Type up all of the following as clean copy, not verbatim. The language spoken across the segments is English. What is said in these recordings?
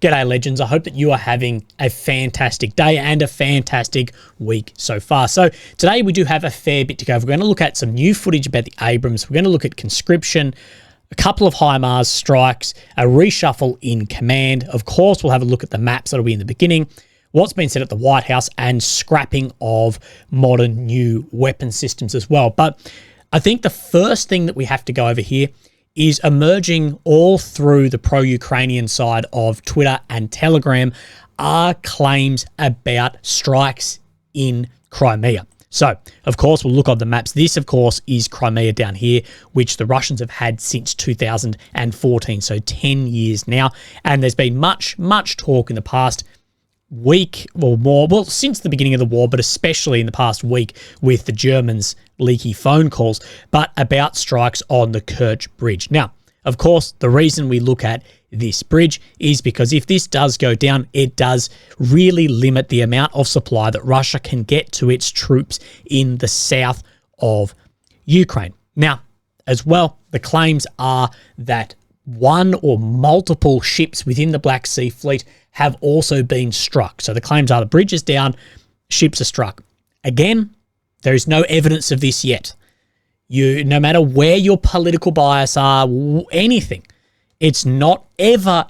G'day legends, I hope that you are having a fantastic day and a fantastic week so far. So today we do have a fair bit to go. We're going to look at some new footage about the Abrams. We're going to look at conscription, a couple of HIMARS strikes, a reshuffle in command. Of course, we'll have a look at the maps that'll be in the beginning, what's been said at the White House, and scrapping of modern new weapon systems as well. But I think the first thing that we have to go over here is emerging all through the pro-Ukrainian side of Twitter and Telegram are claims about strikes in Crimea. So, of course, we'll look on the maps. This, of course, is Crimea down here, which the Russians have had since 2014, so 10 years now. And there's been much talk in the past week or more, well, since the beginning of the war, but especially in the past week with the Germans' leaky phone calls, but about strikes on the Kerch Bridge. Now, of course, the reason we look at this bridge is because if this does go down, it does really limit the amount of supply that Russia can get to its troops in the south of Ukraine. Now, as well, the claims are that one or multiple ships within the Black Sea Fleet have also been struck. So the claims are the bridge is down, ships are struck. Again, there is no evidence of this yet. No matter where your political bias are, anything, it's not ever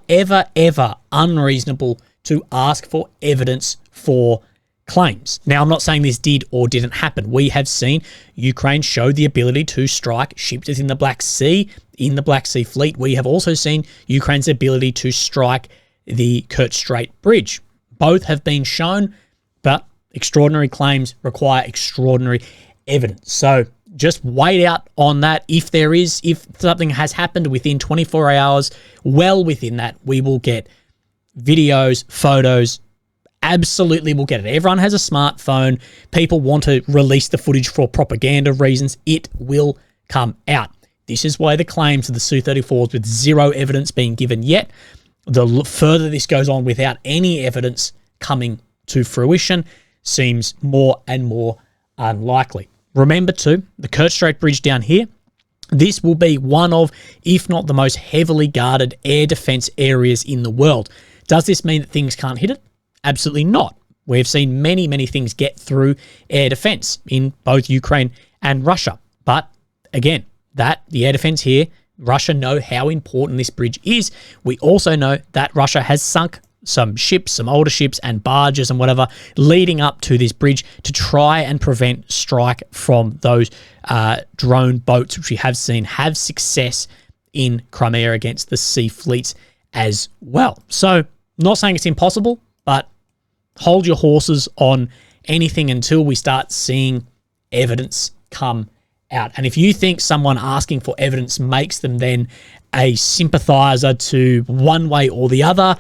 unreasonable to ask for evidence for claims. Now, I'm not saying this did or didn't happen. We have seen Ukraine show the ability to strike ships within the Black Sea, in the Black Sea Fleet. We have also seen Ukraine's ability to strike the Kerch Strait Bridge. Both have been shown, but extraordinary claims require extraordinary evidence. So just wait out on that. If something has happened within 24 hours, well within that, we will get videos, photos. Absolutely, we'll get it. Everyone has a smartphone. People want to release the footage for propaganda reasons. It will come out. This is why the claims of the Su-34s with zero evidence being given yet, the further this goes on without any evidence coming to fruition, seems more and more unlikely. Remember too, the Kerch Strait Bridge down here, this will be one of, if not the most heavily guarded air defense areas in the world. Does this mean that things can't hit it? Absolutely not. We've seen many things get through air defense in both Ukraine and Russia. But again, the air defense here, Russia know how important this bridge is. We also know that Russia has sunk some ships, some older ships and barges and whatever leading up to this bridge to try and prevent strike from those drone boats, which we have seen have success in Crimea against the sea fleets as well. So not saying it's impossible, but hold your horses on anything until we start seeing evidence come out. And if you think someone asking for evidence makes them then a sympathizer to one way or the other,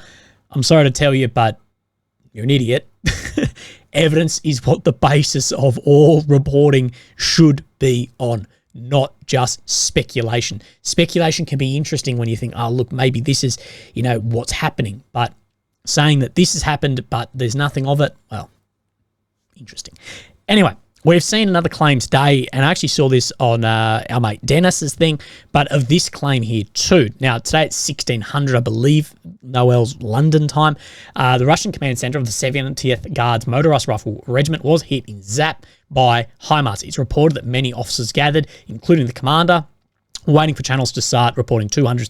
I'm sorry to tell you, but you're an idiot. Evidence is what the basis of all reporting should be on, not just speculation. Speculation can be interesting when you think, oh, look, maybe this is, what's happening. But saying that this has happened, but there's nothing of it, well, interesting. Anyway, we've seen another claim today, and I actually saw this on our mate Dennis's thing, but of this claim here too. Now, today it's 1600, I believe, Noel's London time. The Russian command center of the 70th Guards Motorized Rifle Regiment was hit in Zap by HIMARS. It's reported that many officers gathered, including the commander, waiting for channels to start reporting 200s,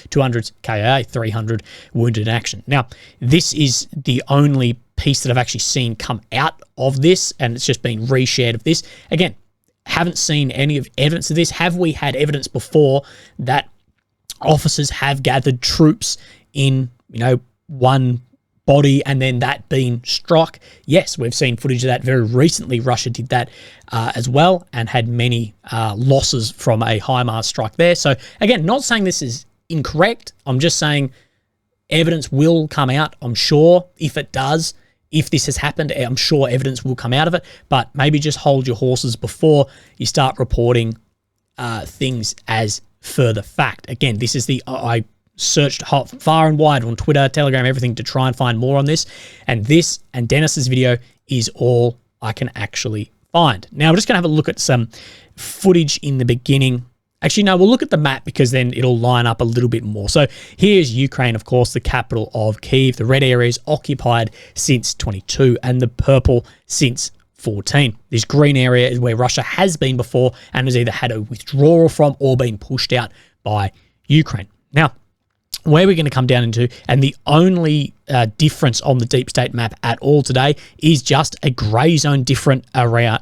200s, KIA, 300 wounded in action. Now, this is the only piece that I've actually seen come out of this, and it's just been reshared of this. Again, haven't seen any of evidence of this. Have we had evidence before that officers have gathered troops in, one body and then that being struck? Yes, we've seen footage of that very recently. Russia did that as well and had many losses from a HIMARS strike there. So again, not saying this is incorrect. I'm just saying evidence will come out, I'm sure. If it does, if this has happened, I'm sure evidence will come out of it, but maybe just hold your horses before you start reporting things as further fact. Again, this is I searched far and wide on Twitter, Telegram, everything to try and find more on this, and this and Dennis's video is all I can actually find. Now, we're just going to have a look at some footage in the beginning Actually, no, we'll look at the map because then it'll line up a little bit more. So here's Ukraine, of course, the capital of Kyiv. The red area is occupied since 22 and the purple since 14. This green area is where Russia has been before and has either had a withdrawal from or been pushed out by Ukraine. Now, where we're going to come down into, and the only difference on the deep state map at all today is just a grey zone different around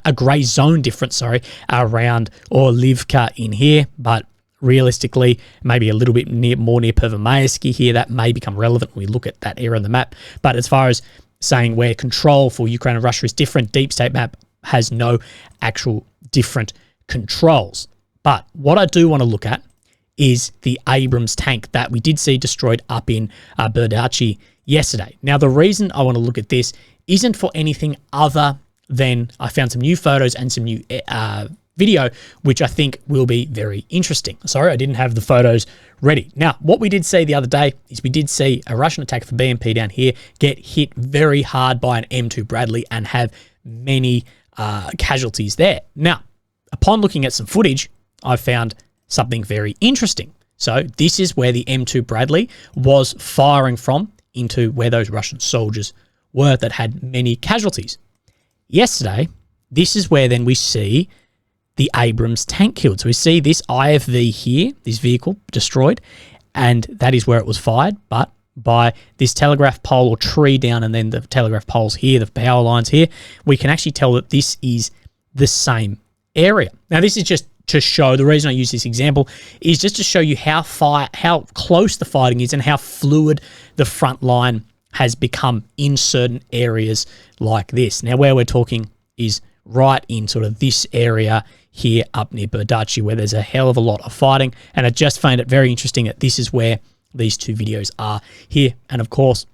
Orlivka in here, but realistically, maybe a little bit more near Pervomayski here. That may become relevant when we look at that area on the map. But as far as saying where control for Ukraine and Russia is different, deep state map has no actual different controls. But what I do want to look at is the Abrams tank that we did see destroyed up in Berdachi yesterday. Now, the reason I want to look at this isn't for anything other than I found some new photos and some new video, which I think will be very interesting. Sorry, I didn't have the photos ready. Now, what we did see the other day is we did see a Russian attack for BMP down here get hit very hard by an M2 Bradley and have many casualties there. Now, upon looking at some footage, I found something very interesting. So this is where the M2 Bradley was firing from into where those Russian soldiers were that had many casualties. Yesterday, this is where then we see the Abrams tank killed. So we see this IFV here, this vehicle destroyed, and that is where it was fired, but by this telegraph pole or tree down and then the telegraph poles here, the power lines here, we can actually tell that this is the same area. Now, this is just to show, the reason I use this example is just to show you how close the fighting is and how fluid the front line has become in certain areas like this. Now, where we're talking is right in sort of this area here up near Berdachi, where there's a hell of a lot of fighting. And I just find it very interesting that this is where these two videos are here. And of course,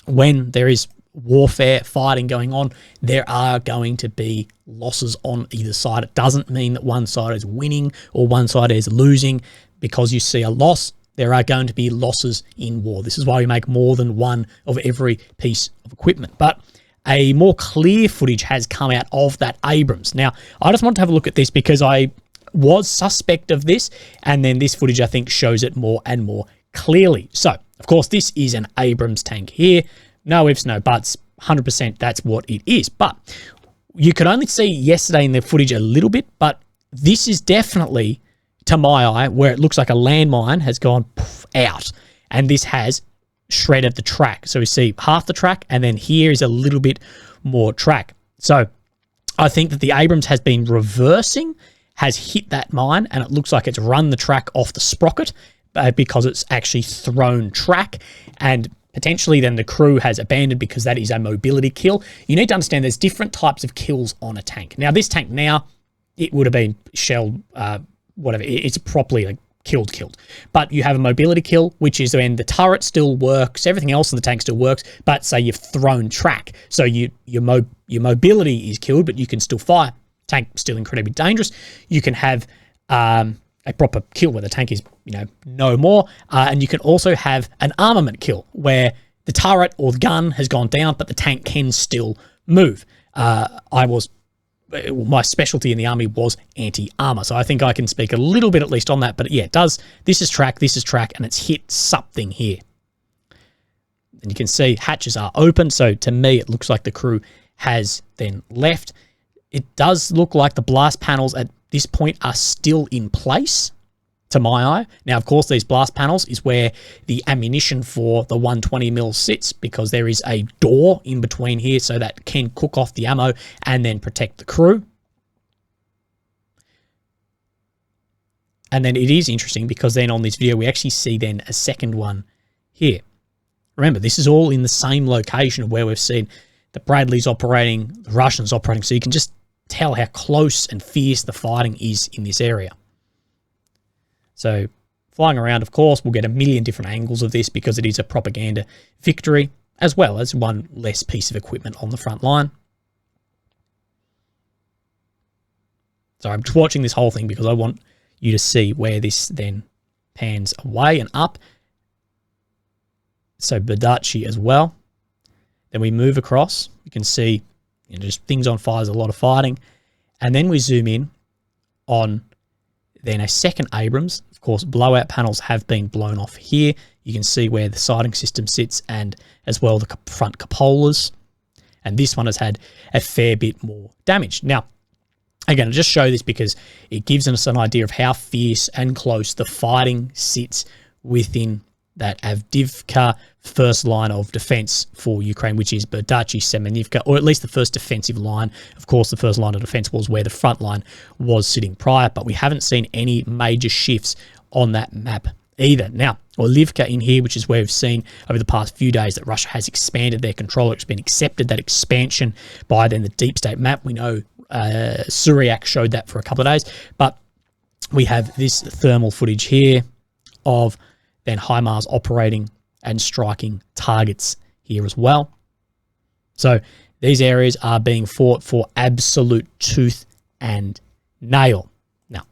when there is warfare, fighting going on, there are going to be losses on either side. It doesn't mean that one side is winning or one side is losing. Because you see a loss, there are going to be losses in war. This is why we make more than one of every piece of equipment. But a more clear footage has come out of that Abrams. Now, I just want to have a look at this because I was suspect of this, and then this footage, I think, shows it more and more clearly. So, of course, this is an Abrams tank here. No ifs, no buts, 100% that's what it is. But you could only see yesterday in the footage a little bit, but this is definitely, to my eye, where it looks like a landmine has gone out, and this has shredded the track. So we see half the track, and then here is a little bit more track. So I think that the Abrams has been reversing, has hit that mine, and it looks like it's run the track off the sprocket because it's actually thrown track, and potentially then the crew has abandoned because that is a mobility kill. You need to understand there's different types of kills on a tank. Now, this tank now, it would have been shelled, whatever. It's properly like killed. But you have a mobility kill, which is when the turret still works, everything else in the tank still works, but say you've thrown track. So your mobility is killed, but you can still fire. Tank still incredibly dangerous. You can have a proper kill where the tank is, no more. And you can also have an armament kill where the turret or the gun has gone down, but the tank can still move. My specialty in the army was anti-armor, so I think I can speak a little bit at least on that. But yeah, it does. This is track, and it's hit something here. And you can see hatches are open, so to me it looks like the crew has then left. It does look like the blast panels at this point are still in place, to my eye. Now, of course, these blast panels is where the ammunition for the 120mm sits, because there is a door in between here so that can cook off the ammo and then protect the crew. And then it is interesting because then on this video, we actually see then a second one here. Remember, this is all in the same location of where we've seen the Bradleys operating, the Russians operating, so you can just tell how close and fierce the fighting is in this area. So flying around, of course, we'll get a million different angles of this because it is a propaganda victory, as well as one less piece of equipment on the front line. So I'm just watching this whole thing because I want you to see where this then pans away and up. So Berdachi as well. Then we move across. You can see just things on fire. There's a lot of fighting. And then we zoom in on then a second Abrams. Of course, blowout panels have been blown off here. You can see where the sighting system sits and as well the front cupolas. And this one has had a fair bit more damage. Now, again, I'll just show this because it gives us an idea of how fierce and close the fighting sits within that Avdiivka first line of defense for Ukraine, which is Berdachi, Semenivka, or at least the first defensive line. Of course, the first line of defense was where the front line was sitting prior, but we haven't seen any major shifts on that map either. Now, Orlivka in here, which is where we've seen over the past few days that Russia has expanded their control. It's been accepted, that expansion, by then the deep state map. We know Syriac showed that for a couple of days, but we have this thermal footage here of then HIMARS operating and striking targets here as well. So these areas are being fought for absolute tooth and nail. Now,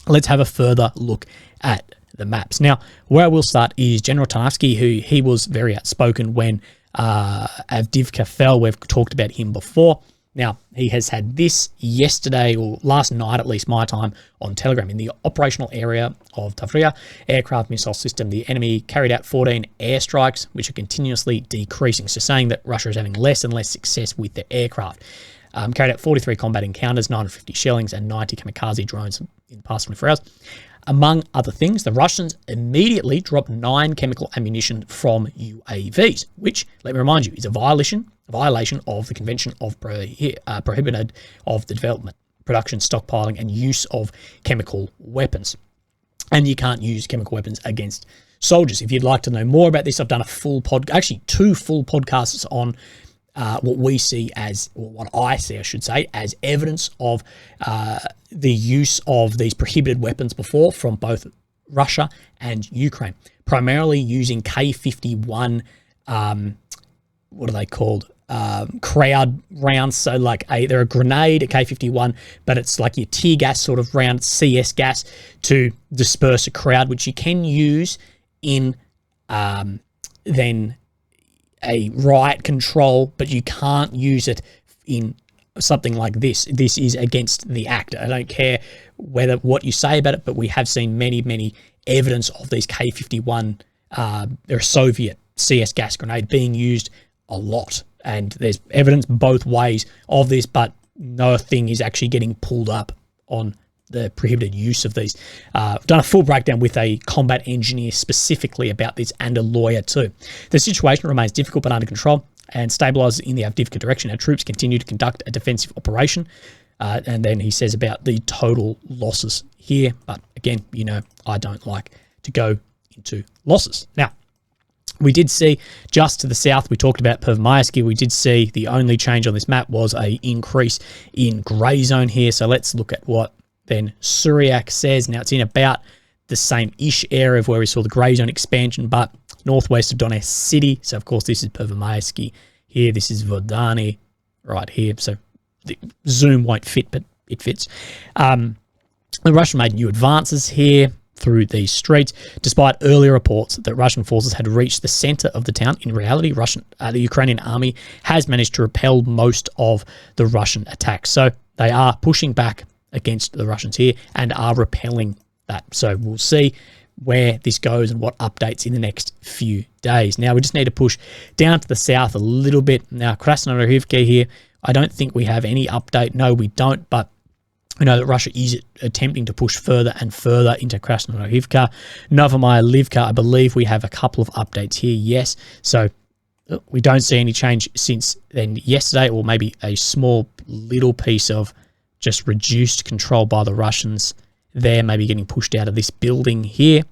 let's have a further look at the maps. Now, where I will start is General Tarnavsky, who he was very outspoken when Avdiivka fell. We've talked about him before. Now, he has had this yesterday, or last night at least, my time, on Telegram. In the operational area of Tavria aircraft missile system, the enemy carried out 14 airstrikes, which are continuously decreasing. So saying that Russia is having less and less success with their aircraft. Carried out 43 combat encounters, 950 shellings, and 90 kamikaze drones in the past 24 hours. Among other things, the Russians immediately dropped 9 chemical ammunition from UAVs, which, let me remind you, is a violation of the Convention of Prohibited of the Development, Production, Stockpiling, and Use of Chemical Weapons. And you can't use chemical weapons against soldiers. If you'd like to know more about this, I've done actually 2 full podcasts on what we see as, or what I see, I should say, as evidence of the use of these prohibited weapons before from both Russia and Ukraine, primarily using K-51, what are they called? Crowd rounds. So like they're a grenade, a K-51, but it's like your tear gas sort of round, CS gas, to disperse a crowd, which you can use in then a riot control, but you can't use it in something like this. This is against the act. I don't care what you say about it, but we have seen many evidence of these K-51, they're a Soviet CS gas grenade being used a lot. And there's evidence both ways of this, but nothing is actually getting pulled up on the prohibited use of these. I've done a full breakdown with a combat engineer specifically about this, and a lawyer too. The situation remains difficult but under control and stabilises in the Avdiivka direction. Our troops continue to conduct a defensive operation. And then he says about the total losses here. But again, you know, I don't like to go into losses. Now, we did see just to the south, we talked about Pervomayski. We did see the only change on this map was a increase in grey zone here. So let's look at what then Syriac says. Now it's in about the same-ish area of where we saw the grey zone expansion, but northwest of Donetsk city. So of course this is Pervomayski here. This is Vodani right here. So the zoom won't fit, but it fits. The Russian made new advances here through these streets, despite earlier reports that Russian forces had reached the center of the town. In reality, the Ukrainian army has managed to repel most of the Russian attacks. So they are pushing back against the Russians here and are repelling that. So we'll see where this goes and what updates in the next few days. Now we just need to push down to the south a little bit. Now Krasnodarivka here, I don't think we have any update. No, we don't, but we know that Russia is attempting to push further and further into Krasnodarivka. Novomyarivka, I believe we have a couple of updates here, yes. So we don't see any change since then yesterday, or maybe a small little piece of just reduced control by the Russians there, maybe getting pushed out of this building here.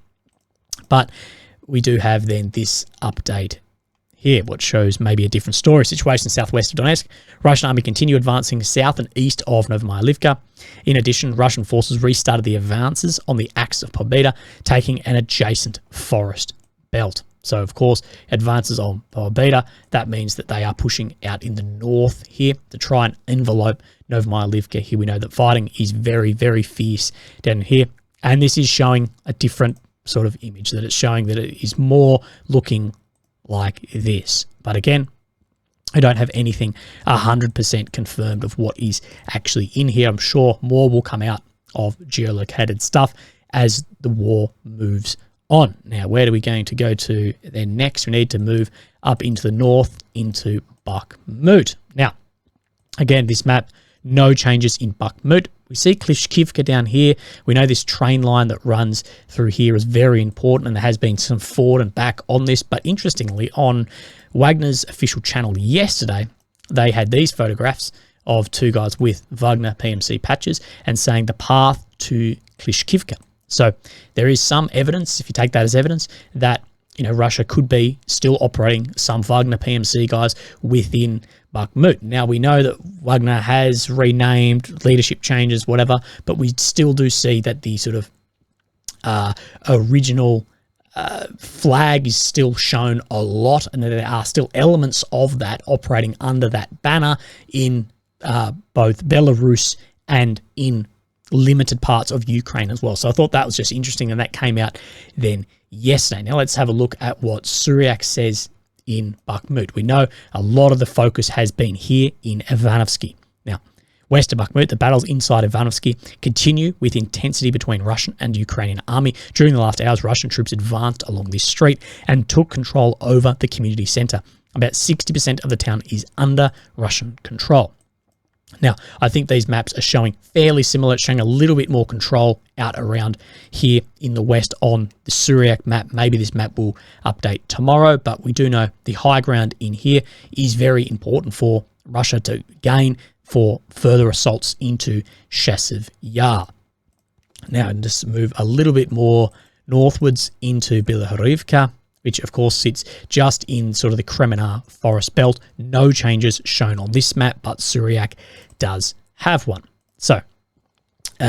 But we do have then this update here, what shows maybe a different story. Situation southwest of Donetsk. Russian army continue advancing south and east of Novomyarivka. In addition, Russian forces restarted the advances on the axis of Pobeda, taking an adjacent forest belt. So, of course, advances on Pobeda, that means that they are pushing out in the north here to try and envelope Novomyarivka. Here we know that fighting is very fierce down here. And this is showing a different sort of image, that it's showing that it is more looking like this. But again, I don't have anything 100% confirmed of what is actually in here. I'm sure more will come out of geolocated stuff as the war moves on. Now, where are we going to go to then next? We need to move up into the north, into Bakhmut. Now, again, this map, no changes in Bakhmut. We see Klishkivka down here. We know this train line that runs through here is very important, and there has been some forward and back on this. But interestingly, on Wagner's official channel yesterday, they had these photographs of two guys with Wagner PMC patches and saying the path to Klishkivka. So there is some evidence, if you take that as evidence, that Russia could be still operating some Wagner PMC guys within Bakhmut. Now, we know that Wagner has renamed, leadership changes, whatever, but we still do see that the sort of original flag is still shown a lot, and there are still elements of that operating under that banner in both Belarus and in limited parts of Ukraine as well. So I thought that was just interesting, and that came out then yesterday. Now let's have a look at what Suryak says in Bakhmut. We know a lot of the focus has been here in Ivanovsky. Now, west of Bakhmut, the battles inside Ivanovsky continue with intensity between Russian and Ukrainian army. During the last hours, Russian troops advanced along this street and took control over the community center. About 60% of the town is under Russian control. Now, I think these maps are showing fairly similar. It's showing a little bit more control out around here in the west on the Suryak map. Maybe this map will update tomorrow, but we do know the high ground in here is very important for Russia to gain for further assaults into Chasiv Yar. Now, just move a little bit more northwards into Bilohorivka, which of course sits just in sort of the Crimea forest belt. No changes shown on this map, but Suryak does have one. So,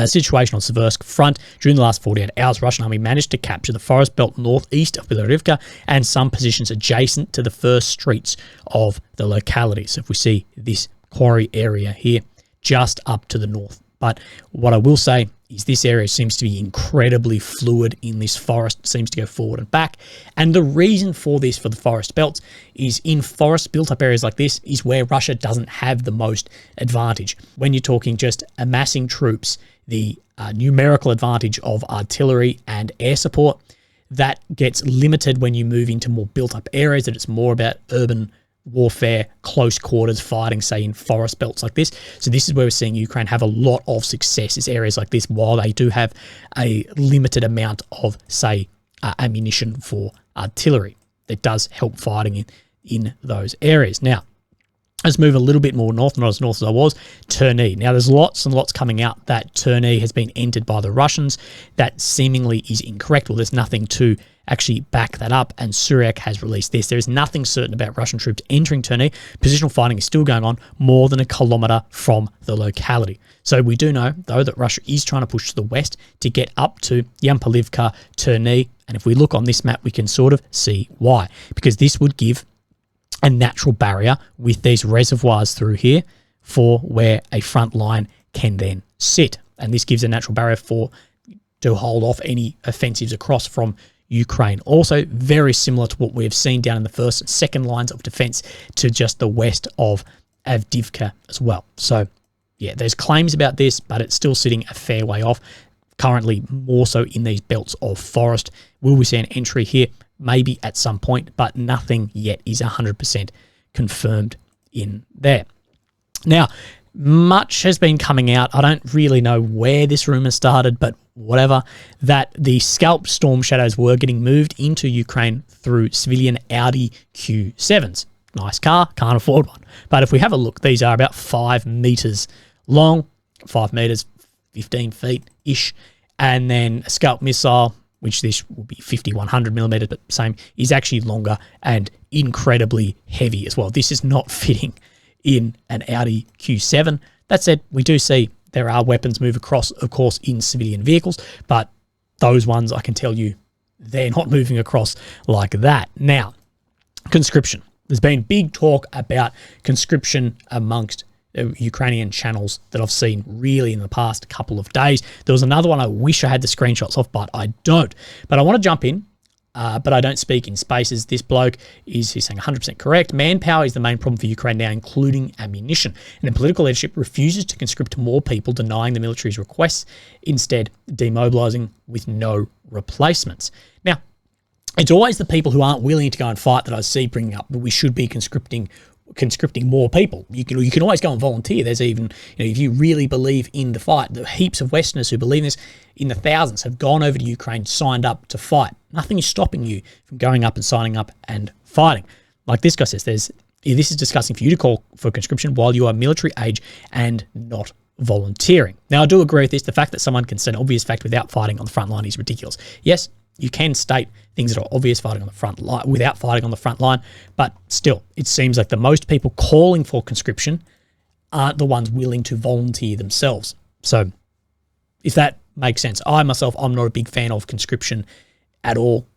situation on Seversk front. During the last 48 hours, Russian army managed to capture the forest belt northeast of Bilohorivka and some positions adjacent to the first streets of the locality. So if we see this quarry area here, just up to the north. But what I will say is this area seems to be incredibly fluid in this forest. It seems to go forward and back. And the reason for this, for the forest belts, is in forest built-up areas like this is where Russia doesn't have the most advantage. When you're talking just amassing troops, the numerical advantage of artillery and air support, that gets limited when you move into more built-up areas, that it's more about urban warfare, close quarters fighting, say in forest belts like this. So this is where we're seeing Ukraine have a lot of success, is areas like this, while they do have a limited amount of, say, ammunition for artillery. That does help fighting in those areas. Now, let's move a little bit more north, not as north as I was, Terny. Now, there's lots and lots coming out that Terny has been entered by the Russians. That seemingly is incorrect. Well, there's nothing to actually back that up, and Suryak has released this. There is nothing certain about Russian troops entering Terny. Positional fighting is still going on more than a kilometre from the locality. So we do know, though, that Russia is trying to push to the west to get up to Yampalivka, Terny, and if we look on this map, we can sort of see why. Because this would give a natural barrier with these reservoirs through here for where a front line can then sit. And this gives a natural barrier to hold off any offensives across from Ukraine. Also very similar to what we have seen down in the first and second lines of defense to just the west of Avdiivka as well. So yeah, there's claims about this, but it's still sitting a fair way off. Currently more so in these belts of forest. Will we see an entry here? Maybe at some point, but nothing yet is 100% confirmed in there. Now, much has been coming out. I don't really know where this rumor started, but whatever, that the scalped Storm Shadows were getting moved into Ukraine through civilian Audi Q7s. Nice car, can't afford one. But if we have a look, these are about 5 meters long, 5 meters, 15 feet-ish, and then a scalp missile, which this will be 100 millimeters, but same, is actually longer and incredibly heavy as well. This is not fitting in an Audi Q7. That said, we do see there are weapons move across, of course, in civilian vehicles, but those ones, I can tell you, they're not moving across like that. Now, conscription. There's been big talk about conscription amongst Ukrainian channels that I've seen really in the past couple of days. There was another one I wish I had the screenshots of, but I don't. But I want to jump in but I don't speak in spaces. This bloke he's saying 100% correct. Manpower is the main problem for Ukraine now, including ammunition. And the political leadership refuses to conscript more people, denying the military's requests, instead demobilising with no replacements. Now, it's always the people who aren't willing to go and fight that I see bringing up that we should be conscripting more people. You can always go and volunteer. There's even, if you really believe in the fight, the heaps of Westerners who believe in this in the thousands have gone over to Ukraine, signed up to fight. Nothing is stopping you from going up and signing up and fighting. Like this guy says, this is discussing for you to call for conscription while you are military age and not volunteering. Now, I do agree with this. The fact that someone can state an obvious fact without fighting on the front line is ridiculous. Yes, you can state things that are obvious fighting on the front line without fighting on the front line, but still, it seems like the most people calling for conscription aren't the ones willing to volunteer themselves. So, if that makes sense, I'm not a big fan of conscription at all.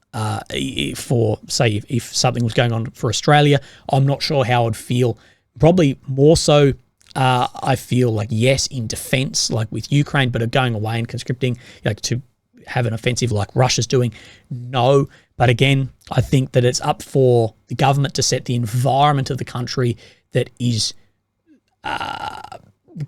For say, if something was going on for Australia, I'm not sure how I'd feel. Probably more so, I feel like yes in defence, like with Ukraine, but going away and conscripting, like to have an offensive like Russia's doing, no. But again, I think that it's up for the government to set the environment of the country that is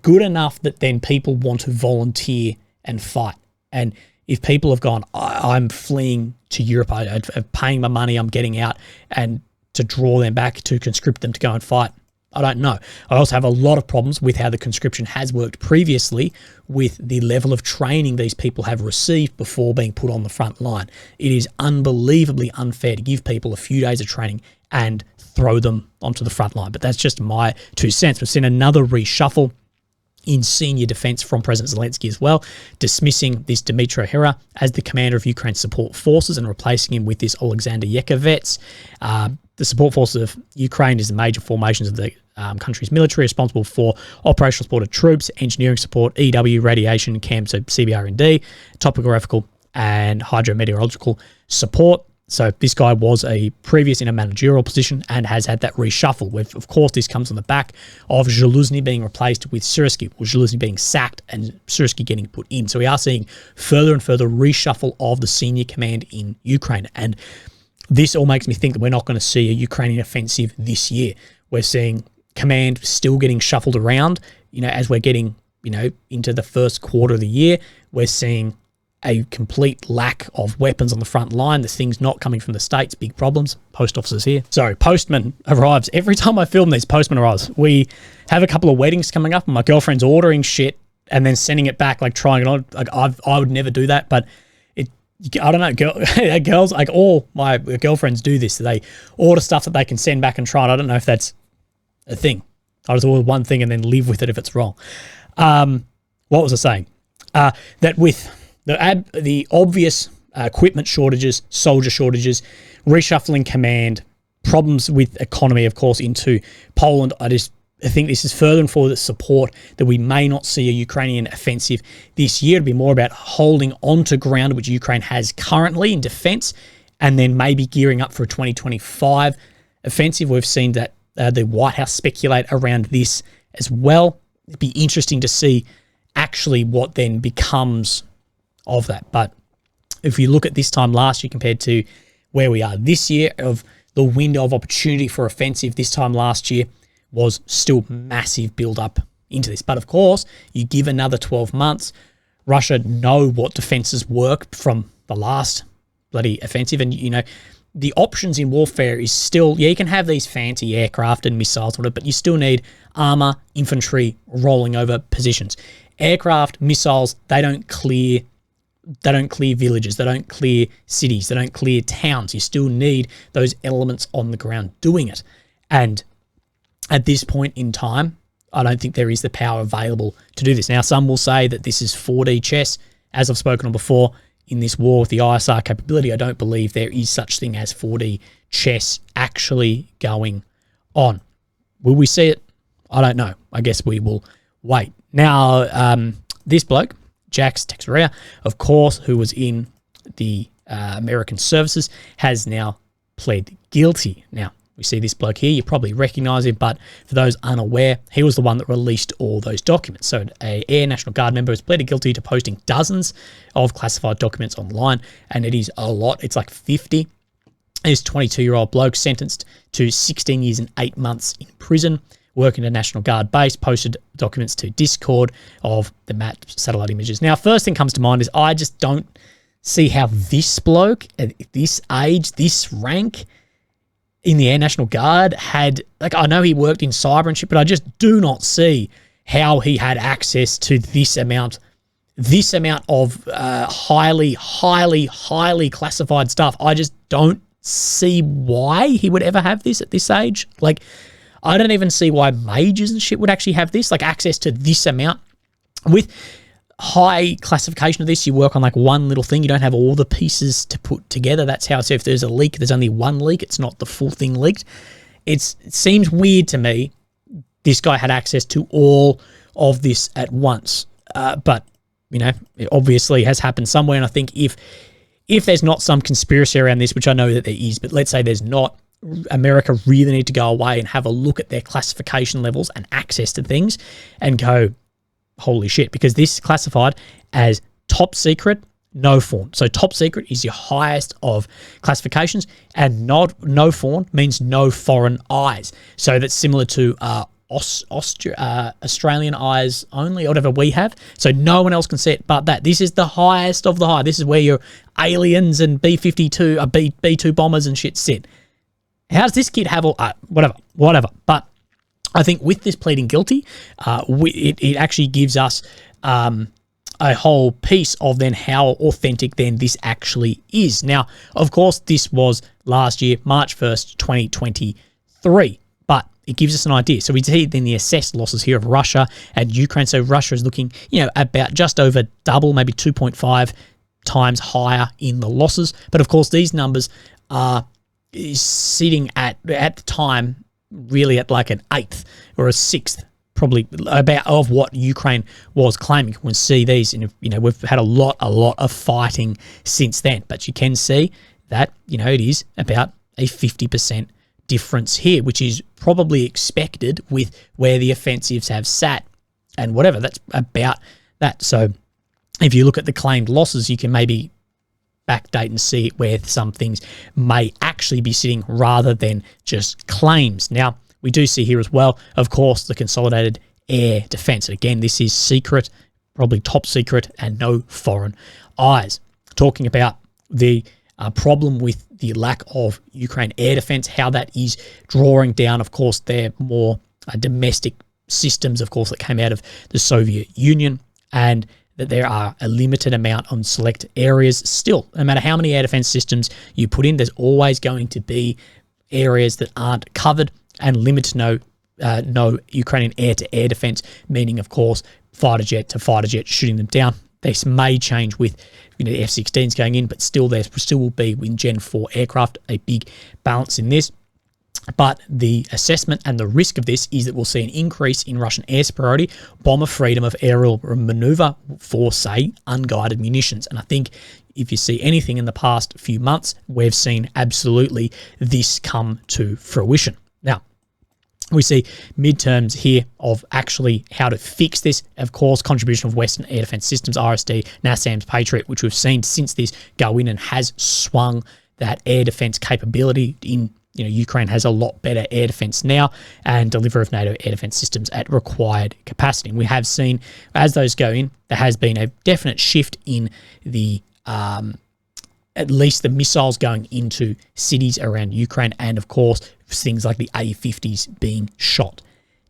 good enough that then people want to volunteer and fight. And if people have gone, I'm fleeing to Europe, I'm paying my money, I'm getting out, and to draw them back, to conscript them to go and fight, I don't know. I also have a lot of problems with how the conscription has worked previously with the level of training these people have received before being put on the front line. It is unbelievably unfair to give people a few days of training and throw them onto the front line. But that's just my 2 cents. We've seen another reshuffle in senior defense from President Zelensky as well, dismissing this Dmytro Hera as the commander of Ukraine's support forces and replacing him with this Alexander Yakovets. The support forces of Ukraine is the major formations of the country's military, responsible for operational support of troops, engineering support, EW, radiation, CAM, so CBR&D, topographical and hydrometeorological support. So this guy was a previous in a managerial position and has had that reshuffle. With, of course, this comes on the back of Zaluzny being replaced with Seversky, or Zaluzny being sacked and Seversky getting put in. So we are seeing further and further reshuffle of the senior command in Ukraine. And this all makes me think that we're not going to see a Ukrainian offensive this year. We're seeing command still getting shuffled around, as we're getting, into the first quarter of the year. We're seeing a complete lack of weapons on the front line. There's things not coming from the States, big problems. Post officers here. So postman arrives. Every time I film these, postman arrives. We have a couple of weddings coming up and my girlfriend's ordering shit and then sending it back, like trying it on. Like I would never do that, but I don't know, girls, like all my girlfriends do this. They order stuff that they can send back and try it. I don't know if that's a thing. I just order one thing and then live with it if it's wrong. What was I saying? That with the obvious equipment shortages, soldier shortages, reshuffling command, problems with economy, of course, into Poland, I think this is further and further support that we may not see a Ukrainian offensive this year. It'll be more about holding on to ground which Ukraine has currently in defense and then maybe gearing up for a 2025 offensive. We've seen that the White House speculate around this as well. It'd be interesting to see actually what then becomes of that. But if you look at this time last year compared to where we are this year, of the window of opportunity for offensive this time last year was still massive build up into this. But of course, you give another 12 months, Russia know what defenses work from the last bloody offensive. And, the options in warfare is still, you can have these fancy aircraft and missiles, but you still need armor, infantry, rolling over positions. Aircraft, missiles, they don't clear villages, they don't clear cities, they don't clear towns. You still need those elements on the ground doing it. And at this point in time, I don't think there is the power available to do this. Now, some will say that this is 4D chess. As I've spoken on before, in this war with the ISR capability, I don't believe there is such thing as 4D chess actually going on. Will we see it? I don't know. I guess we will wait. Now, this bloke, Jax Teixeira, of course, who was in the American services, has now pled guilty. Now, we see this bloke here. You probably recognize him, but for those unaware, he was the one that released all those documents. So an Air National Guard member has pleaded guilty to posting dozens of classified documents online, and it is a lot. It's like 50 This 22-year-old bloke sentenced to 16 years and 8 months in prison, working at a National Guard base, posted documents to Discord of the mapped satellite images. Now, first thing comes to mind is I just don't see how this bloke at this age, this rank in the Air National Guard had, like, I know he worked in cyber and shit, but I just do not see how he had access to this amount of highly classified stuff. I just don't see why he would ever have this at this age. Like, I don't even see why majors and shit would actually have this, like access to this amount. With high classification of this, you work on like one little thing. You don't have all the pieces to put together. That's how, so if there's a leak, there's only one leak. It's not the full thing leaked. It seems weird to me this guy had access to all of this at once. But, you know, it obviously has happened somewhere. And I think if there's not some conspiracy around this, which I know that there is, but let's say there's not, America really need to go away and have a look at their classification levels and access to things and go, holy shit, because this is classified as top secret, no fawn. So top secret is your highest of classifications, and no fawn means no foreign eyes. So that's similar to Australian eyes only, or whatever we have. So no one else can see it but that. This is the highest of the high. This is where your aliens and B-52, B-2 bombers and shit sit. How does this kid have all... whatever. But I think with this pleading guilty, it actually gives us a whole piece of then how authentic then this actually is. Now, of course, this was last year, March 1st, 2023. But it gives us an idea. So we see then the assessed losses here of Russia and Ukraine. So Russia is looking, you know, about just over double, maybe 2.5 times higher in the losses. But of course, these numbers are sitting at the time really at like an eighth or a sixth probably about of what Ukraine was claiming. We'll see these, and you know, we've had a lot of fighting since then, but you can see that, you know, it is about a 50% difference here, which is probably expected with where the offensives have sat and whatever. That's about that. So if you look at the claimed losses, you can maybe backdate and see where some things may actually be sitting rather than just claims. Now, we do see here as well, of course, the consolidated air defense. Again, this is secret, probably top secret, and no foreign eyes. Talking about the problem with the lack of Ukraine air defense, how that is drawing down, of course, their more domestic systems, of course, that came out of the Soviet Union, and that there are a limited amount on select areas. Still, no matter how many air defense systems you put in, there's always going to be areas that aren't covered, and limited no Ukrainian air-to-air defense, meaning, of course, fighter jet to fighter jet shooting them down. This may change with, you know, the F-16s going in, but still there still will be in Gen 4 aircraft a big balance in this. But the assessment and the risk of this is that we'll see an increase in Russian air superiority, bomber freedom of aerial maneuver for, say, unguided munitions. And I think if you see anything in the past few months, we've seen absolutely this come to fruition. Now, we see midterms here of actually how to fix this. Of course, contribution of Western air defense systems, RSD, NASAMS, Patriot, which we've seen since this go in and has swung that air defense capability in. You know, Ukraine has a lot better air defense now and delivery of NATO air defense systems at required capacity. And we have seen, as those go in, there has been a definite shift in the, at least the missiles going into cities around Ukraine, and of course, things like the A-50s being shot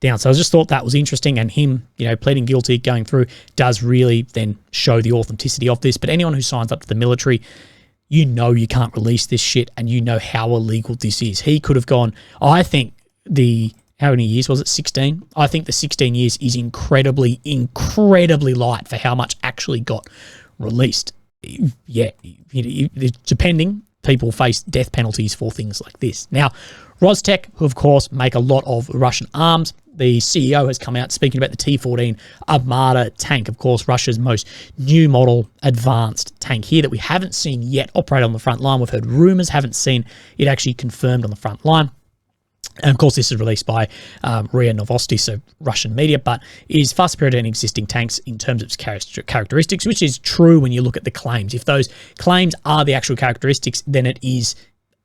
down. So I just thought that was interesting, and him, you know, pleading guilty, going through, does really then show the authenticity of this. But anyone who signs up to the military, you know you can't release this shit, and you know how illegal this is. He could have gone, I think how many years was it? 16? I think the 16 years is incredibly light for how much actually got released. Yeah, depending, people face death penalties for things like this. Now, Rostec, who of course make a lot of Russian arms, the CEO has come out speaking about the T-14 Armada tank, of course, Russia's most new model advanced tank here that we haven't seen yet operate on the front line. We've heard rumors, haven't seen it actually confirmed on the front line. And of course, this is released by RIA Novosti, so Russian media, but is far superior to any existing tanks in terms of its characteristics, which is true when you look at the claims. If those claims are the actual characteristics, then it is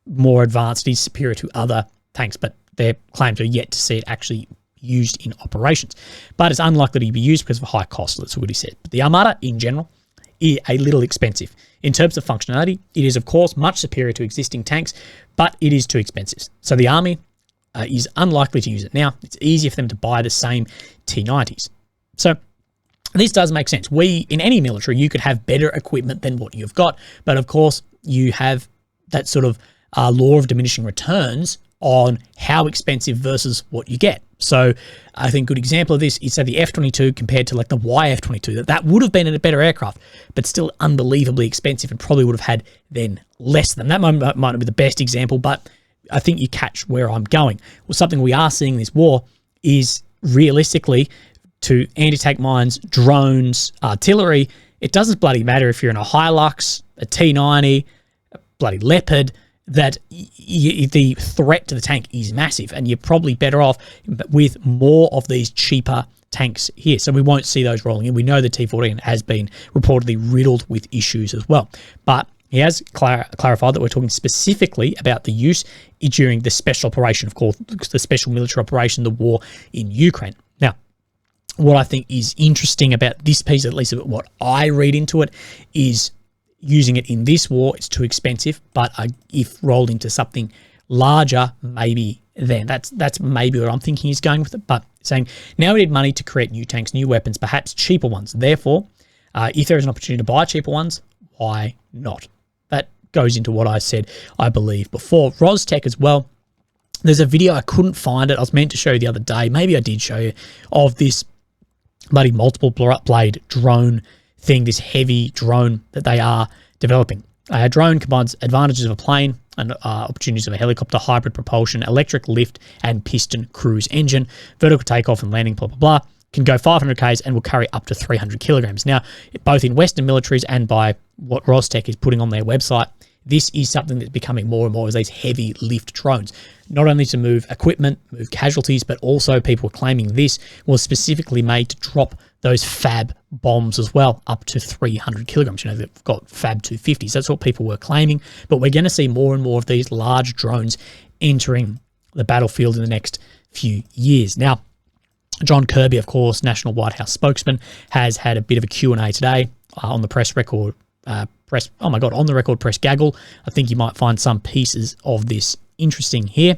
more advanced, it is superior to other tanks, but their claims are yet to see it actually used in operations. But it's unlikely to be used because of a high cost, that's what he said. But the Armada, in general, is a little expensive. In terms of functionality, it is, of course, much superior to existing tanks, but it is too expensive. So the Army is unlikely to use it now. It's easier for them to buy the same T-90s. So this does make sense. In any military, you could have better equipment than what you've got, but of course, you have that sort of law of diminishing returns on how expensive versus what you get. So I think a good example of this is, say, the F-22 compared to like the YF-22. That would have been a better aircraft, but still unbelievably expensive and probably would have had then less than. That might not be the best example, but I think you catch where I'm going. Well, something we are seeing in this war is realistically to anti-tank mines, drones, artillery, it doesn't bloody matter if you're in a Hilux, a T-90, a bloody Leopard, that the threat to the tank is massive, and you're probably better off with more of these cheaper tanks here. So we won't see those rolling in. We know the T-14 has been reportedly riddled with issues as well. But he has clarified that we're talking specifically about the use during the special operation, of course, the special military operation, the war in Ukraine. Now, what I think is interesting about this piece, at least what I read into it, is using it in this war, it's too expensive, but if rolled into something larger, maybe then. That's maybe what I'm thinking is going with it, but saying now we need money to create new tanks, new weapons, perhaps cheaper ones. Therefore, if there is an opportunity to buy cheaper ones, why not? That goes into what I said, I believe, before. Rostec as well. There's a video, I couldn't find it. I was meant to show you the other day. Maybe I did show you, of this bloody multiple blade drone thing, this heavy drone that they are developing. A drone combines advantages of a plane and opportunities of a helicopter, hybrid propulsion, electric lift, and piston cruise engine, vertical takeoff and landing, blah, blah, blah. Can go 500 Ks and will carry up to 300 kilograms. Now, both in Western militaries and by what Rostec is putting on their website, this is something that's becoming more and more as these heavy lift drones, not only to move equipment, move casualties, but also people are claiming this was specifically made to drop those FAB bombs as well, up to 300 kilograms. You know, they've got FAB 250s. That's what people were claiming. But we're going to see more and more of these large drones entering the battlefield in the next few years. Now, John Kirby, of course, National White House spokesman, has had a bit of a Q&A today on the press record. On the record press gaggle. I think you might find some pieces of this interesting here.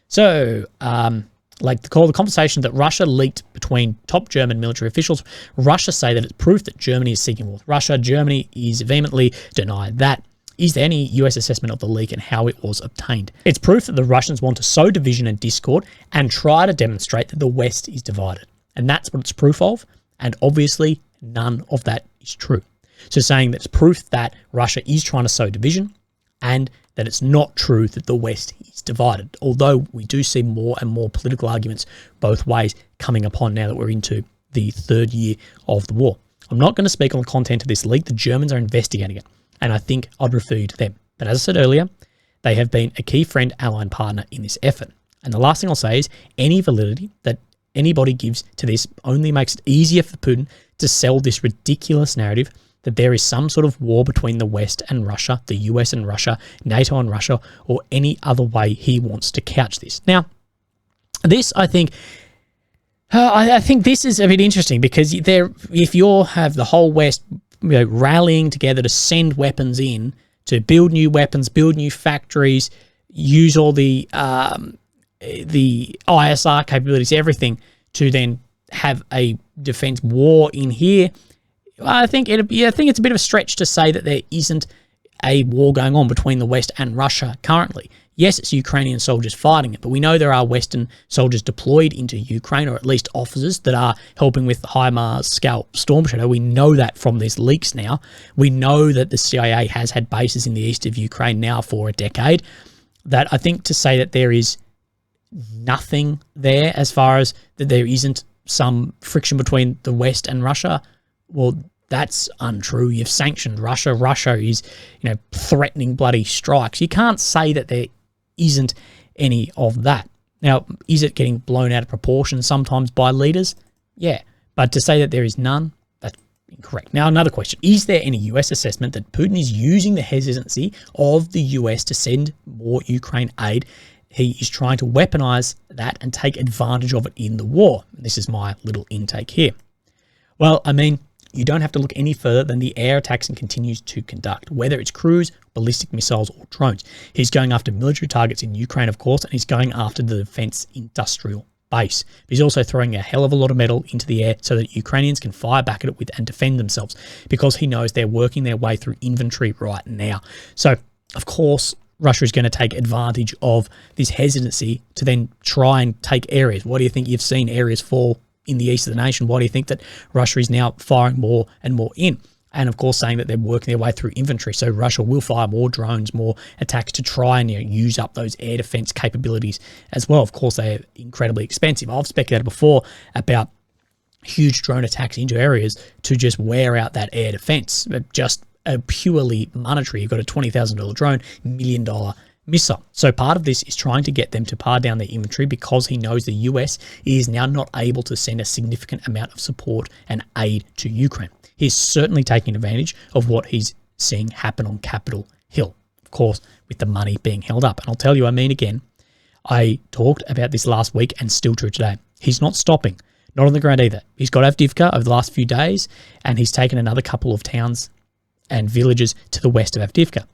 So, the conversation that Russia leaked between top German military officials. Russia say that it's proof that Germany is seeking war with Russia. Germany is vehemently denied that. Is there any US assessment of the leak and how it was obtained? It's proof that the Russians want to sow division and discord and try to demonstrate that the West is divided. And that's what it's proof of. And obviously, none of that is true. So saying that it's proof that Russia is trying to sow division and that it's not true that the West is divided. Although we do see more and more political arguments both ways coming upon now that we're into the third year of the war. I'm not going to speak on the content of this leak. The Germans are investigating it, and I think I'd refer you to them. But as I said earlier, they have been a key friend, ally, and partner in this effort. And the last thing I'll say is any validity that anybody gives to this only makes it easier for Putin to sell this ridiculous narrative that there is some sort of war between the West and Russia, the US and Russia, NATO and Russia, or any other way he wants to couch this. Now, this, I think this is a bit interesting because if you have the whole West rallying together to send weapons in, to build new weapons, build new factories, use all the ISR capabilities, everything, to then have a defense war in here, I think it's a bit of a stretch to say that there isn't a war going on between the West and Russia currently. Yes, it's Ukrainian soldiers fighting it, but we know there are Western soldiers deployed into Ukraine, or at least officers that are helping with the HIMARS, Scalp, Storm Shadow. We know that from these leaks now. We know that the CIA has had bases in the east of Ukraine now for a decade. That I think to say that there is nothing there as far as that there isn't some friction between the West and Russia, well, that's untrue. You've sanctioned Russia. Russia is, threatening bloody strikes. You can't say that there isn't any of that. Now, is it getting blown out of proportion sometimes by leaders? Yeah. But to say that there is none, incorrect. Now, another question. Is there any US assessment that Putin is using the hesitancy of the US to send more Ukraine aid? He is trying to weaponize that and take advantage of it in the war. This is my little intake here. Well, I mean, you don't have to look any further than the air attacks he continues to conduct, whether it's cruise, ballistic missiles, or drones. He's going after military targets in Ukraine, of course, and he's going after the defense industrial base. But he's also throwing a hell of a lot of metal into the air so that Ukrainians can fire back at it with and defend themselves, because he knows they're working their way through infantry right now. So, of course, Russia is going to take advantage of this hesitancy to then try and take areas. What do you think? You've seen areas fall in the east of the nation. Why do you think that Russia is now firing more and more in? And of course, saying that they're working their way through infantry. So Russia will fire more drones, more attacks to try and use up those air defense capabilities as well. Of course, they're incredibly expensive. I've speculated before about huge drone attacks into areas to just wear out that air defense. Just a purely monetary. You've got a $20,000 drone, $1 million missile. So part of this is trying to get them to par down their inventory, because he knows the US is now not able to send a significant amount of support and aid to Ukraine. He's certainly taking advantage of what he's seeing happen on Capitol Hill, of course, with the money being held up. And I'll tell you, I mean, again, I talked about this last week and still true today. He's not stopping, not on the ground either. He's got Avdiivka over the last few days, and he's taken another couple of towns and villages to the west of Avdiivka.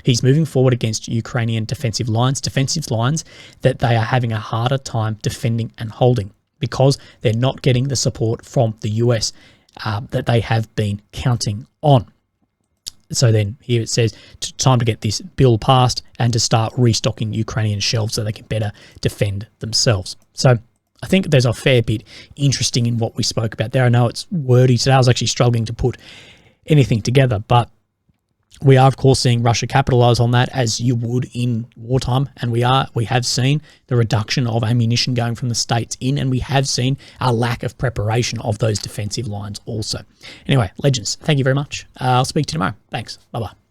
He's moving forward against Ukrainian defensive lines that they are having a harder time defending and holding, because they're not getting the support from the US that they have been counting on. So then here it says, time to get this bill passed and to start restocking Ukrainian shelves so they can better defend themselves. So I think there's a fair bit interesting in what we spoke about there. I know it's wordy today. I was actually struggling to put anything together, but we are, of course, seeing Russia capitalize on that, as you would in wartime. And we have seen the reduction of ammunition going from the States in, and we have seen a lack of preparation of those defensive lines also. Anyway, legends, thank you very much. I'll speak to you tomorrow. Thanks. Bye-bye.